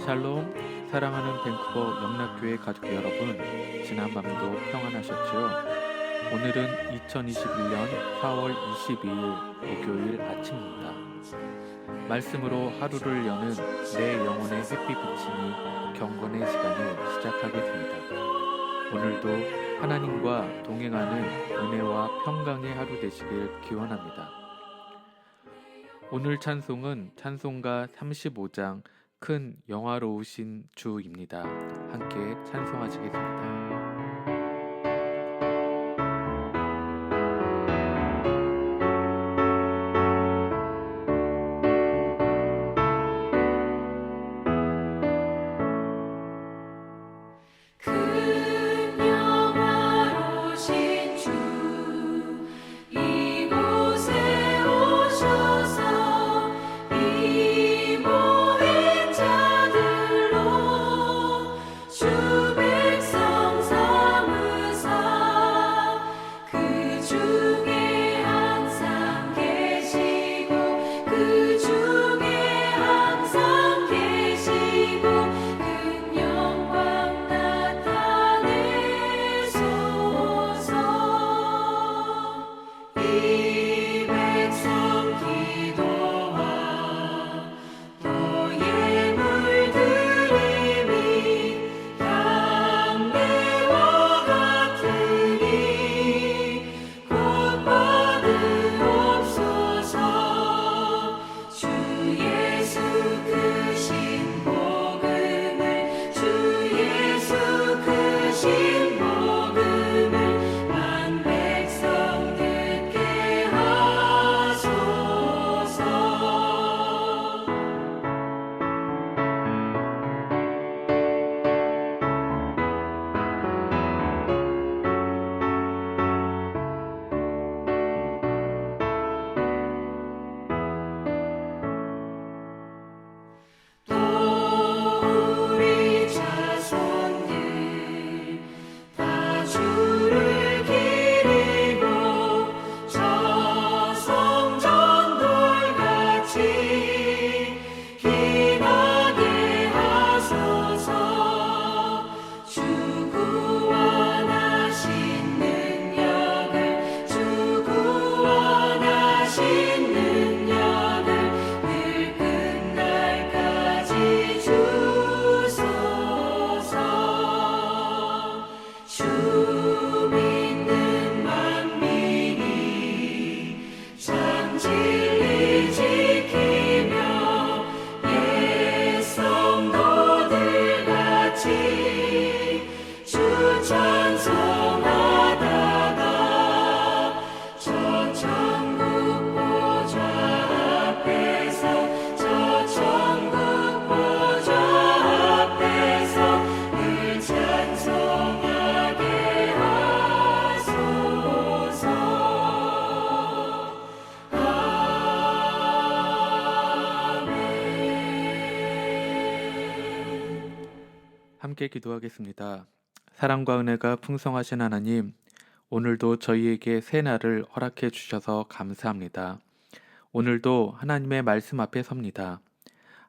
샬롬, 사랑하는 밴쿠버 영락교회 가족 여러분, 지난밤도 평안하셨지요? 오늘은 2021년 4월 22일 목요일 아침입니다. 말씀으로 하루를 여는 내 영혼의 햇빛 비침이 경건의 시간을 시작하게 됩니다. 오늘도 하나님과 동행하는 은혜와 평강의 하루 되시길 기원합니다. 오늘 찬송은 찬송가 35장 큰 영화로우신 주입니다. 함께 찬송하시겠습니다. 함께 기도하겠습니다. 사랑과 은혜가 풍성하신 하나님, 오늘도 저희에게 새 날을 허락해 주셔서 감사합니다. 오늘도 하나님의 말씀 앞에 섭니다.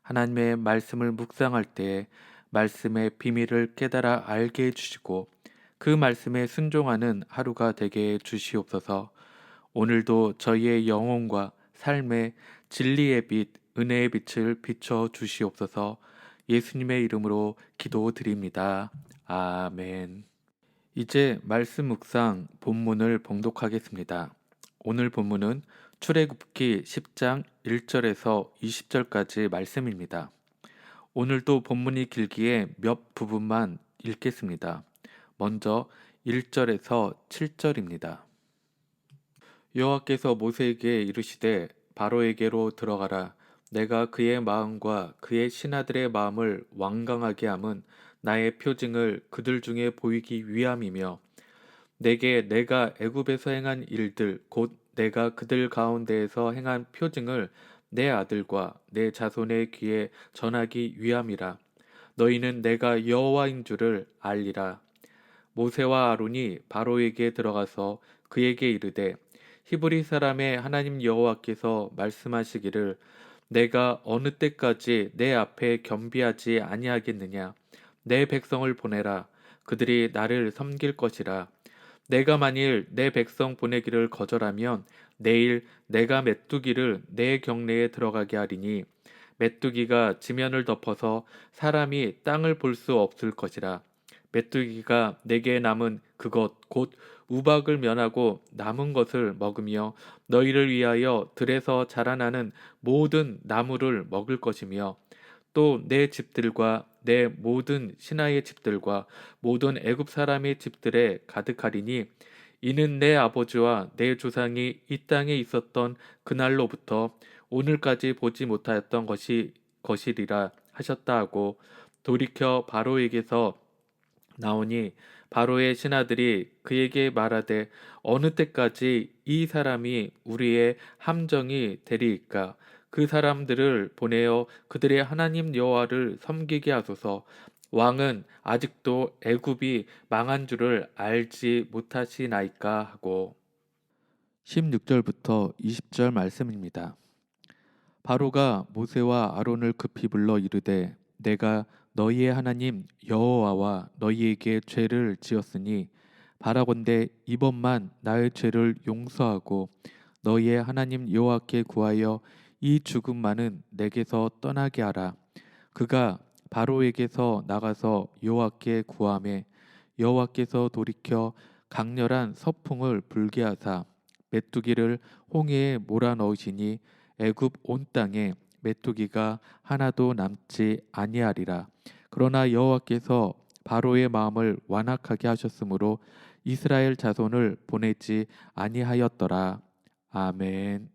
하나님의 말씀을 묵상할 때 말씀의 비밀을 깨달아 알게 해주시고 그 말씀에 순종하는 하루가 되게 해주시옵소서. 오늘도 저희의 영혼과 삶의 진리의 빛, 은혜의 빛을 비춰 주시옵소서. 예수님의 이름으로 기도드립니다. 아멘. 이제 말씀 묵상 본문을 봉독하겠습니다. 오늘 본문은 출애굽기 10장 1절에서 20절까지 말씀입니다. 오늘도 본문이 길기에 몇 부분만 읽겠습니다. 먼저 1절에서 7절입니다. 여호와께서 모세에게 이르시되 바로에게로 들어가라. 내가 그의 마음과 그의 신하들의 마음을 완강하게 함은 나의 표징을 그들 중에 보이기 위함이며 내게 내가 애굽에서 행한 일들 곧 내가 그들 가운데에서 행한 표징을 내 아들과 내 자손의 귀에 전하기 위함이라. 너희는 내가 여호와인 줄을 알리라. 모세와 아론이 바로에게 들어가서 그에게 이르되 히브리 사람의 하나님 여호와께서 말씀하시기를 내가 어느 때까지 내 앞에 겸비하지 아니하겠느냐. 내 백성을 보내라. 그들이 나를 섬길 것이라. 내가 만일 내 백성 보내기를 거절하면 내일 내가 메뚜기를 내 경내에 들어가게 하리니 메뚜기가 지면을 덮어서 사람이 땅을 볼 수 없을 것이라. 메뚜기가 내게 남은 그것 곧 우박을 면하고 남은 것을 먹으며 너희를 위하여 들에서 자라나는 모든 나무를 먹을 것이며 또 내 집들과 내 모든 신하의 집들과 모든 애굽 사람의 집들에 가득하리니 이는 내 아버지와 내 조상이 이 땅에 있었던 그날로부터 오늘까지 보지 못하였던 것이리라 하셨다 하고 돌이켜 바로에게서 나오니 바로의 신하들이 그에게 말하되 어느 때까지 이 사람이 우리의 함정이 되리이까 그 사람들을 보내어 그들의 하나님 여호와를 섬기게 하소서. 왕은 아직도 애굽이 망한 줄을 알지 못하시나이까 하고 16절부터 20절 말씀입니다. 바로가 모세와 아론을 급히 불러 이르되 내가 너희의 하나님 여호와와 너희에게 죄를 지었으니 바라건대 이번만 나의 죄를 용서하고 너희의 하나님 여호와께 구하여 이 죽음만은 내게서 떠나게 하라. 그가 바로에게서 나가서 여호와께 구하매 여호와께서 돌이켜 강렬한 서풍을 불게 하사 메뚜기를 홍해에 몰아넣으시니 애굽 온 땅에 메뚜기가 하나도 남지 아니하리라. 그러나 여호와께서 바로의 마음을 완악하게 하셨으므로 이스라엘 자손을 보내지 아니하였더라. 아멘.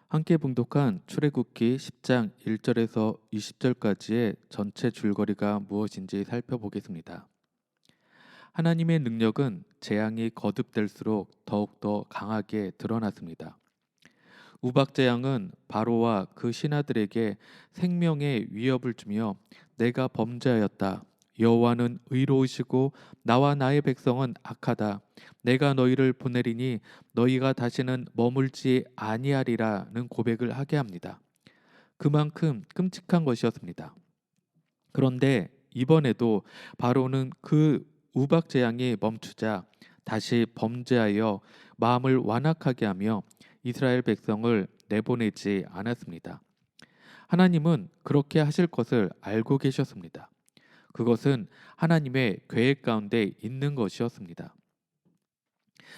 함께 봉독한 출애굽기 10장 1절에서 20절까지의 전체 줄거리가 무엇인지 살펴보겠습니다. 하나님의 능력은 재앙이 거듭될수록 더욱더 강하게 드러났습니다. 우박재앙은 바로와 그 신하들에게 생명의 위협을 주며 내가 범죄하였다. 여호와는 의로우시고 나와 나의 백성은 악하다. 내가 너희를 보내리니 너희가 다시는 머물지 아니하리라는 고백을 하게 합니다. 그만큼 끔찍한 것이었습니다. 그런데 이번에도 바로는 그 우박재앙이 멈추자 다시 범죄하여 마음을 완악하게 하며 이스라엘 백성을 내보내지 않았습니다. 하나님은 그렇게 하실 것을 알고 계셨습니다. 그것은 하나님의 계획 가운데 있는 것이었습니다.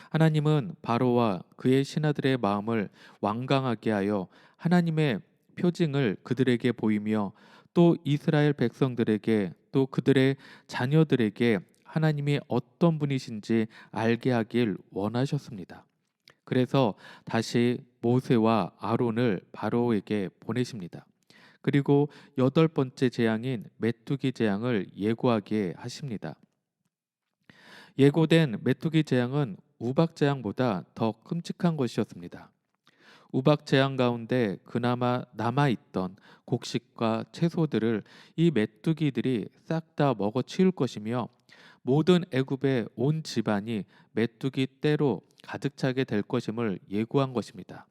하나님은 바로와 그의 신하들의 마음을 완강하게 하여 하나님의 표징을 그들에게 보이며 또 이스라엘 백성들에게 또 그들의 자녀들에게 하나님이 어떤 분이신지 알게 하길 원하셨습니다. 그래서 다시 모세와 아론을 바로에게 보내십니다. 그리고 8번째 재앙인 메뚜기 재앙을 예고하게 하십니다. 예고된 메뚜기 재앙은 우박 재앙보다 더 끔찍한 것이었습니다. 우박 재앙 가운데 그나마 남아있던 곡식과 채소들을 이 메뚜기들이 싹 다 먹어치울 것이며 모든 애굽의 온 집안이 메뚜기 떼로 가득 차게 될 것임을 예고한 것입니다.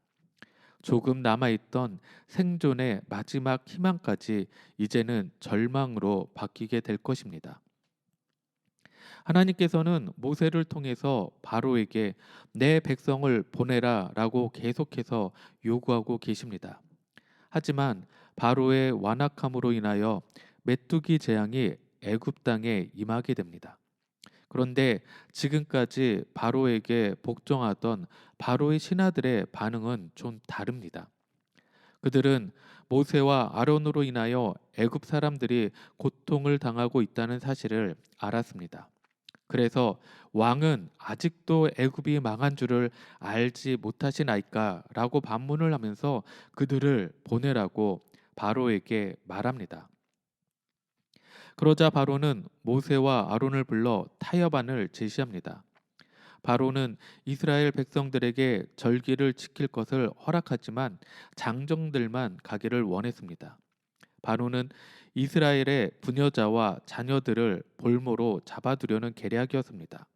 조금 남아있던 생존의 마지막 희망까지 이제는 절망으로 바뀌게 될 것입니다. 하나님께서는 모세를 통해서 바로에게 내 백성을 보내라 라고 계속해서 요구하고 계십니다. 하지만 바로의 완악함으로 인하여 메뚜기 재앙이 애굽 땅에 임하게 됩니다. 그런데 지금까지 바로에게 복종하던 바로의 신하들의 반응은 좀 다릅니다. 그들은 모세와 아론으로 인하여 애굽 사람들이 고통을 당하고 있다는 사실을 알았습니다. 그래서 왕은 아직도 애굽이 망한 줄을 알지 못하시나이까라고 반문을 하면서 그들을 보내라고 바로에게 말합니다. 그러자 바로는 모세와 아론을 불러 타협안을 제시합니다. 바로는 이스라엘 백성들에게 절기를 지킬 것을 허락하지만 장정들만 가기를 원했습니다. 바로는 이스라엘의 부녀자와 자녀들을 볼모로 잡아두려는 계략이었습니다.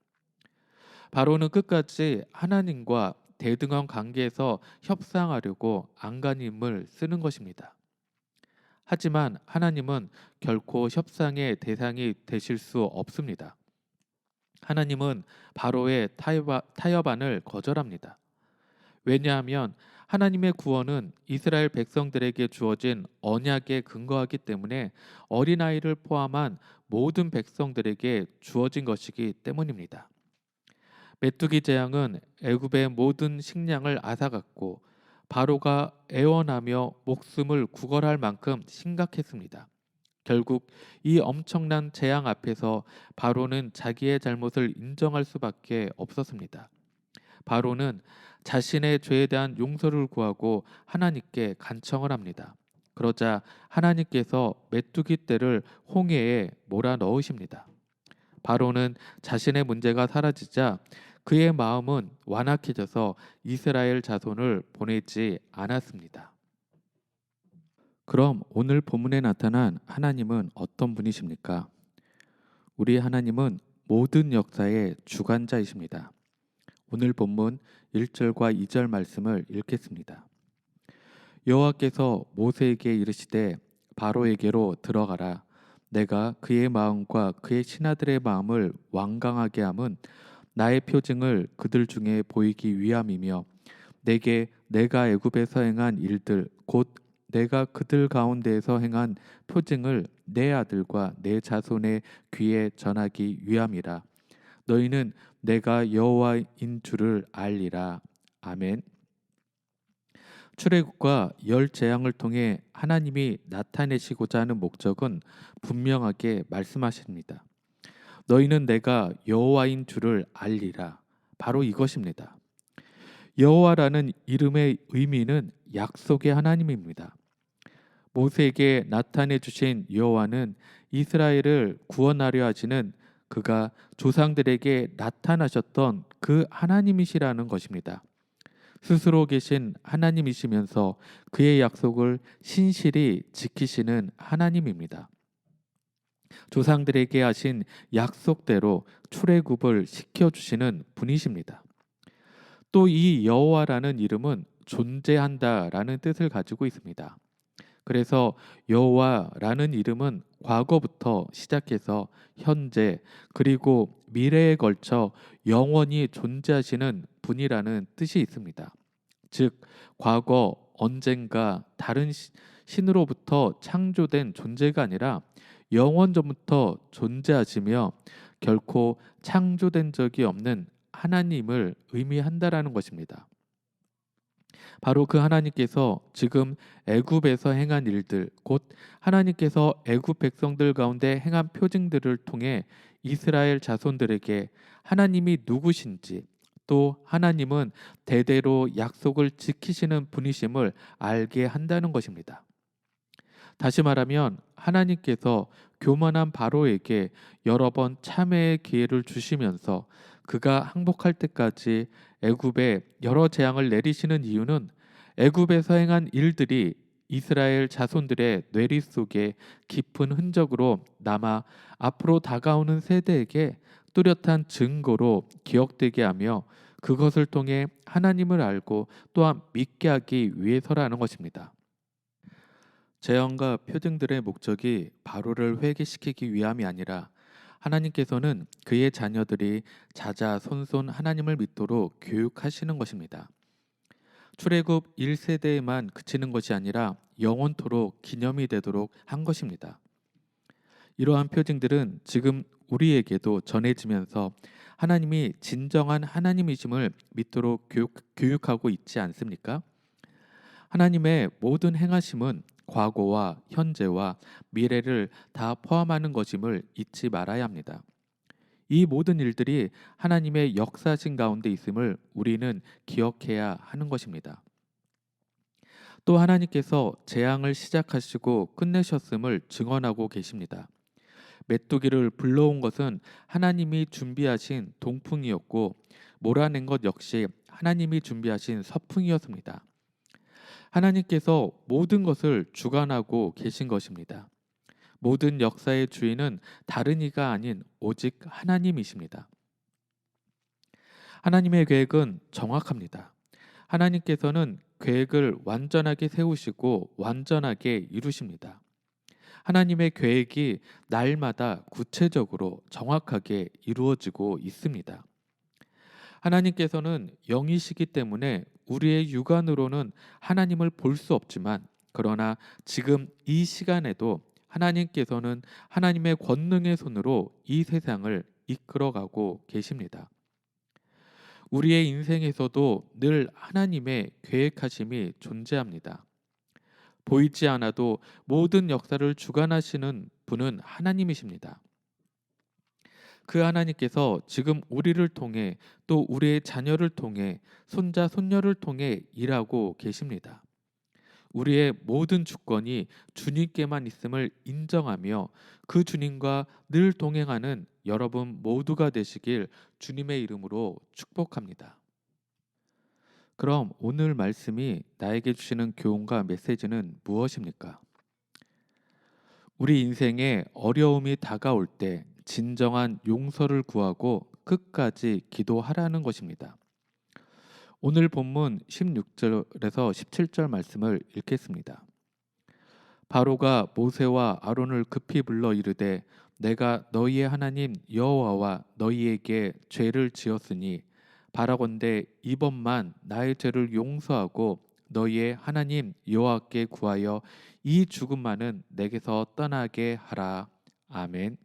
바로는 끝까지 하나님과 대등한 관계에서 협상하려고 안간힘을 쓰는 것입니다. 하지만 하나님은 결코 협상의 대상이 되실 수 없습니다. 하나님은 바로의 타협안을 거절합니다. 왜냐하면 하나님의 구원은 이스라엘 백성들에게 주어진 언약에 근거하기 때문에 어린아이를 포함한 모든 백성들에게 주어진 것이기 때문입니다. 메뚜기 재앙은 애굽의 모든 식량을 앗아갔고 바로가 애원하며 목숨을 구걸할 만큼 심각했습니다. 결국 이 엄청난 재앙 앞에서 바로는 자기의 잘못을 인정할 수밖에 없었습니다. 바로는 자신의 죄에 대한 용서를 구하고 하나님께 간청을 합니다. 그러자 하나님께서 메뚜기 떼를 홍해에 몰아 넣으십니다. 바로는 자신의 문제가 사라지자 그의 마음은 완악해져서 이스라엘 자손을 보내지 않았습니다. 그럼 오늘 본문에 나타난 하나님은 어떤 분이십니까? 우리 하나님은 모든 역사의 주관자이십니다. 오늘 본문 1절과 2절 말씀을 읽겠습니다. 여호와께서 모세에게 이르시되 바로에게로 들어가라. 내가 그의 마음과 그의 신하들의 마음을 완강하게 함은 나의 표징을 그들 중에 보이기 위함이며 내게 내가 애굽에서 행한 일들 곧 내가 그들 가운데에서 행한 표징을 내 아들과 내 자손의 귀에 전하기 위함이라. 너희는 내가 여호와인 줄을 알리라. 아멘. 출애굽과 열 재앙을 통해 하나님이 나타내시고자 하는 목적은 분명하게 말씀하십니다. 너희는 내가 여호와인 줄을 알리라. 바로 이것입니다. 여호와라는 이름의 의미는 약속의 하나님입니다. 모세에게 나타내 주신 여호와는 이스라엘을 구원하려 하시는 그가 조상들에게 나타나셨던 그 하나님이시라는 것입니다. 스스로 계신 하나님이시면서 그의 약속을 신실히 지키시는 하나님입니다. 조상들에게 하신 약속대로 출애굽을 시켜주시는 분이십니다. 또 이 여호와라는 이름은 존재한다라는 뜻을 가지고 있습니다. 그래서 여호와라는 이름은 과거부터 시작해서 현재 그리고 미래에 걸쳐 영원히 존재하시는 분이라는 뜻이 있습니다. 즉 과거 언젠가 다른 신으로부터 창조된 존재가 아니라 영원 전부터 존재하시며 결코 창조된 적이 없는 하나님을 의미한다라는 것입니다. 바로 그 하나님께서 지금 애굽에서 행한 일들, 곧 하나님께서 애굽 백성들 가운데 행한 표징들을 통해 이스라엘 자손들에게 하나님이 누구신지, 또 하나님은 대대로 약속을 지키시는 분이심을 알게 한다는 것입니다. 다시 말하면 하나님께서 교만한 바로에게 여러 번 참회의 기회를 주시면서 그가 항복할 때까지 애굽에 여러 재앙을 내리시는 이유는 애굽에서 행한 일들이 이스라엘 자손들의 뇌리 속에 깊은 흔적으로 남아 앞으로 다가오는 세대에게 뚜렷한 증거로 기억되게 하며 그것을 통해 하나님을 알고 또한 믿게 하기 위해서라는 것입니다. 재앙과 표징들의 목적이 바로를 회개시키기 위함이 아니라 하나님께서는 그의 자녀들이 자자손손 하나님을 믿도록 교육하시는 것입니다. 출애굽 1세대에만 그치는 것이 아니라 영원토록 기념이 되도록 한 것입니다. 이러한 표징들은 지금 우리에게도 전해지면서 하나님이 진정한 하나님이심을 믿도록 교육하고 있지 않습니까? 하나님의 모든 행하심은 과거와 현재와 미래를 다 포함하는 것임을 잊지 말아야 합니다. 이 모든 일들이 하나님의 역사신 가운데 있음을 우리는 기억해야 하는 것입니다. 또 하나님께서 재앙을 시작하시고 끝내셨음을 증언하고 계십니다. 메뚜기를 불러온 것은 하나님이 준비하신 동풍이었고 몰아낸 것 역시 하나님이 준비하신 서풍이었습니다. 하나님께서 모든 것을 주관하고 계신 것입니다. 모든 역사의 주인은 다른 이가 아닌 오직 하나님이십니다. 하나님의 계획은 정확합니다. 하나님께서는 계획을 완전하게 세우시고 완전하게 이루십니다. 하나님의 계획이 날마다 구체적으로 정확하게 이루어지고 있습니다. 하나님께서는 영이시기 때문에 우리의 육안으로는 하나님을 볼 수 없지만, 그러나 지금 이 시간에도 하나님께서는 하나님의 권능의 손으로 이 세상을 이끌어가고 계십니다. 우리의 인생에서도 늘 하나님의 계획하심이 존재합니다. 보이지 않아도 모든 역사를 주관하시는 분은 하나님이십니다. 그 하나님께서 지금 우리를 통해, 또 우리의 자녀를 통해, 손자 손녀를 통해 일하고 계십니다. 우리의 모든 주권이 주님께만 있음을 인정하며 그 주님과 늘 동행하는 여러분 모두가 되시길 주님의 이름으로 축복합니다. 그럼 오늘 말씀이 나에게 주시는 교훈과 메시지는 무엇입니까? 우리 인생에 어려움이 다가올 때 진정한 용서를 구하고 끝까지 기도하라는 것입니다. 오늘 본문 16절에서 17절 말씀을 읽겠습니다. 바로가 모세와 아론을 급히 불러 이르되 내가 너희의 하나님 여호와와 너희에게 죄를 지었으니 바라건대 이번만 나의 죄를 용서하고 너희의 하나님 여호와께 구하여 이 죽음만은 내게서 떠나게 하라. 아멘.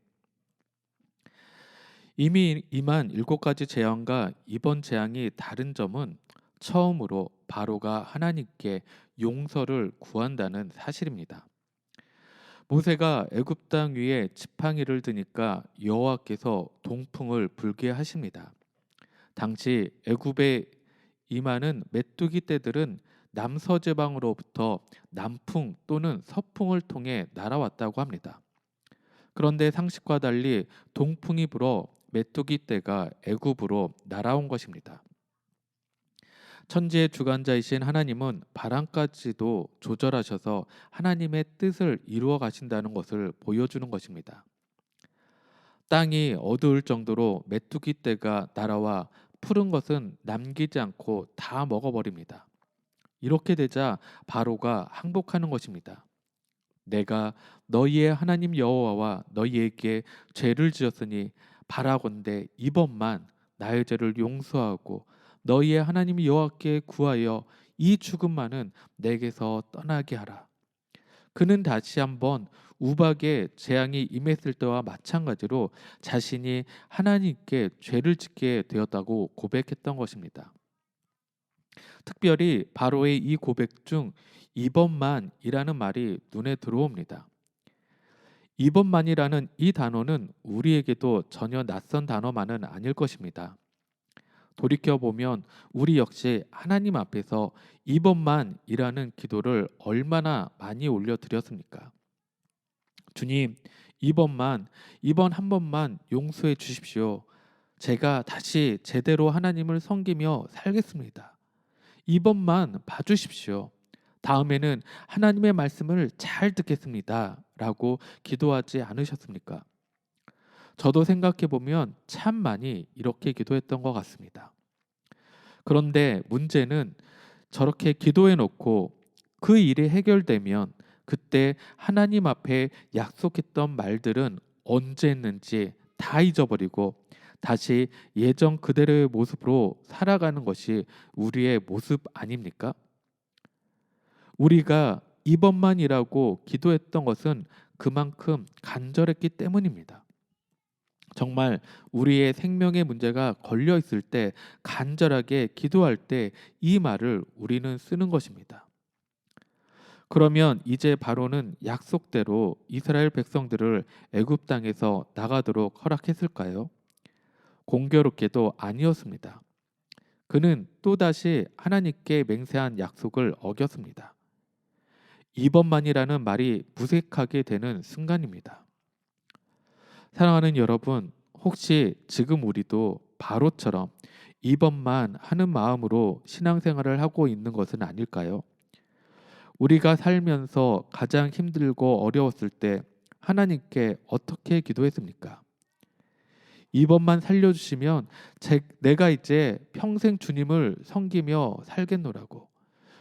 이미 임한 7가지 재앙과 이번 재앙이 다른 점은 처음으로 바로가 하나님께 용서를 구한다는 사실입니다. 모세가 애굽 땅 위에 지팡이를 드니까 여호와께서 동풍을 불게 하십니다. 당시 애굽에 임하는 메뚜기 떼들은 남서지방으로부터 남풍 또는 서풍을 통해 날아왔다고 합니다. 그런데 상식과 달리 동풍이 불어 메뚜기 떼가 애굽으로 날아온 것입니다. 천지의 주관자이신 하나님은 바람까지도 조절하셔서 하나님의 뜻을 이루어 가신다는 것을 보여주는 것입니다. 땅이 어두울 정도로 메뚜기 떼가 날아와 푸른 것은 남기지 않고 다 먹어버립니다. 이렇게 되자 바로가 항복하는 것입니다. 내가 너희의 하나님 여호와와 너희에게 죄를 지었으니 바라건대 이번만 나의 죄를 용서하고 너희의 하나님 여호와께 구하여 이 죽음만은 내게서 떠나게 하라. 그는 다시 한번 우박의 재앙이 임했을 때와 마찬가지로 자신이 하나님께 죄를 짓게 되었다고 고백했던 것입니다. 특별히 바로의 이 고백 중 이번만이라는 말이 눈에 들어옵니다. 이번만이라는 이 단어는 우리에게도 전혀 낯선 단어만은 아닐 것입니다. 돌이켜보면 우리 역시 하나님 앞에서 이번만이라는 기도를 얼마나 많이 올려드렸습니까? 주님, 이번 한 번만 용서해 주십시오. 제가 다시 제대로 하나님을 섬기며 살겠습니다. 이번만 봐주십시오. 다음에는 하나님의 말씀을 잘 듣겠습니다. 라고 기도하지 않으셨습니까? 저도 생각해 보면 참 많이 이렇게 기도했던 것 같습니다. 그런데 문제는 저렇게 기도해 놓고 그 일이 해결되면 그때 하나님 앞에 약속했던 말들은 언제 했는지 다 잊어버리고 다시 예전 그대로의 모습으로 살아가는 것이 우리의 모습 아닙니까? 우리가 이번만이라고 기도했던 것은 그만큼 간절했기 때문입니다. 정말 우리의 생명의 문제가 걸려 있을 때 간절하게 기도할 때 이 말을 우리는 쓰는 것입니다. 그러면 이제 바로는 약속대로 이스라엘 백성들을 애굽 땅에서 나가도록 허락했을까요? 공교롭게도 아니었습니다. 그는 또다시 하나님께 맹세한 약속을 어겼습니다. 이번만이라는 말이 무색하게 되는 순간입니다. 사랑하는 여러분, 혹시 지금 우리도 바로처럼 이번만 하는 마음으로 신앙생활을 하고 있는 것은 아닐까요? 우리가 살면서 가장 힘들고 어려웠을 때 하나님께 어떻게 기도했습니까? 이번만 살려주시면 내가 이제 평생 주님을 섬기며 살겠노라고,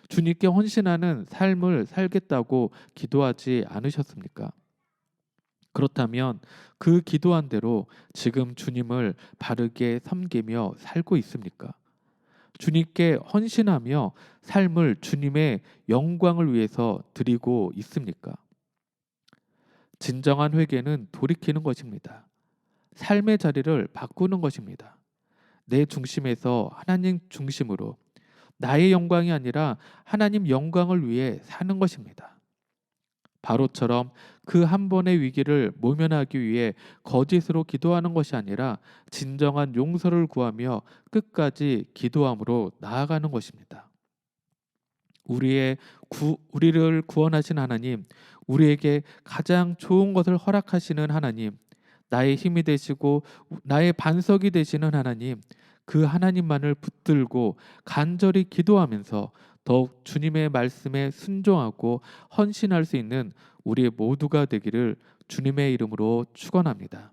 주님께 헌신하는 삶을 살겠다고 기도하지 않으셨습니까? 그렇다면 그 기도한 대로 지금 주님을 바르게 섬기며 살고 있습니까? 주님께 헌신하며 삶을 주님의 영광을 위해서 드리고 있습니까? 진정한 회개는 돌이키는 것입니다. 삶의 자리를 바꾸는 것입니다. 내 중심에서 하나님 중심으로, 나의 영광이 아니라 하나님 영광을 위해 사는 것입니다. 바로처럼 그 한 번의 위기를 모면하기 위해 거짓으로 기도하는 것이 아니라 진정한 용서를 구하며 끝까지 기도함으로 나아가는 것입니다. 우리를 구원하신 하나님, 우리에게 가장 좋은 것을 허락하시는 하나님, 나의 힘이 되시고 나의 반석이 되시는 하나님, 그 하나님만을 붙들고 간절히 기도하면서 더욱 주님의 말씀에 순종하고 헌신할 수 있는 우리 모두가 되기를 주님의 이름으로 축원합니다.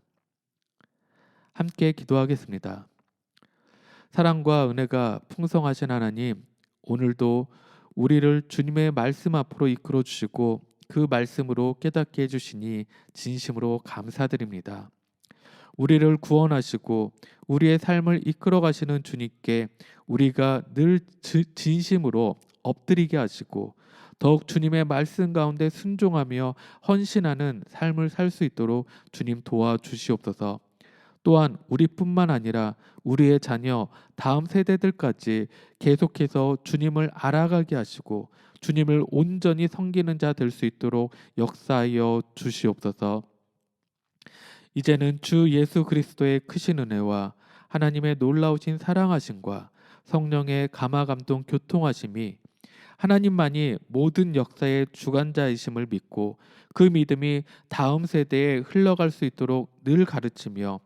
함께 기도하겠습니다. 사랑과 은혜가 풍성하신 하나님, 오늘도 우리를 주님의 말씀 앞으로 이끌어 주시고 그 말씀으로 깨닫게 해주시니 진심으로 감사드립니다. 우리를 구원하시고 우리의 삶을 이끌어 가시는 주님께 우리가 늘 진심으로 엎드리게 하시고 더욱 주님의 말씀 가운데 순종하며 헌신하는 삶을 살 수 있도록 주님 도와주시옵소서. 또한 우리뿐만 아니라 우리의 자녀, 다음 세대들까지 계속해서 주님을 알아가게 하시고 주님을 온전히 섬기는 자 될 수 있도록 역사하여 주시옵소서. 이제는 주 예수 그리스도의 크신 은혜와 하나님의 놀라우신 사랑하심과 성령의 감화 감동 교통하심이, 하나님만이 모든 역사의 주관자이심을 믿고 그 믿음이 다음 세대에 흘러갈 수 있도록 늘 가르치며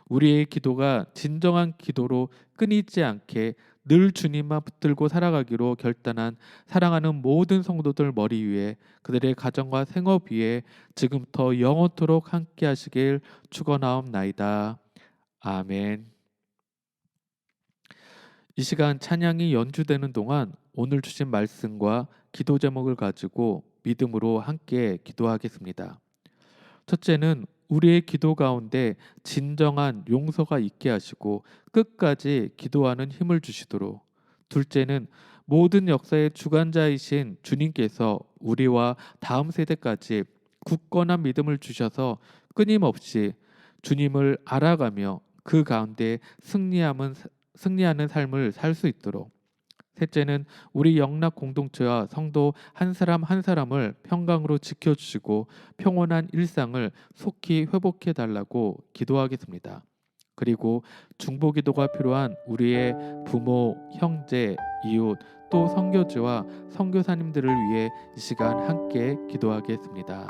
우리의 기도가 진정한 기도로 끊이지 않게 늘 주님만 붙들고 살아가기로 결단한 사랑하는 모든 성도들 머리 위에, 그들의 가정과 생업 위에 지금부터 영원토록 함께 하시길 축원하옵나이다. 아멘. 이 시간 찬양이 연주되는 동안 오늘 주신 말씀과 기도 제목을 가지고 믿음으로 함께 기도하겠습니다. 첫째는 우리의 기도 가운데 진정한 용서가 있게 하시고 끝까지 기도하는 힘을 주시도록, 둘째는 모든 역사의 주관자이신 주님께서 우리와 다음 세대까지 굳건한 믿음을 주셔서 끊임없이 주님을 알아가며 그 가운데 승리하는 삶을 살 수 있도록, 셋째는 우리 영락 공동체와 성도 한 사람 한 사람을 평강으로 지켜주시고 평온한 일상을 속히 회복해 달라고 기도하겠습니다. 그리고 중보기도가 필요한 우리의 부모, 형제, 이웃, 또 선교주와 선교사님들을 위해 이 시간 함께 기도하겠습니다.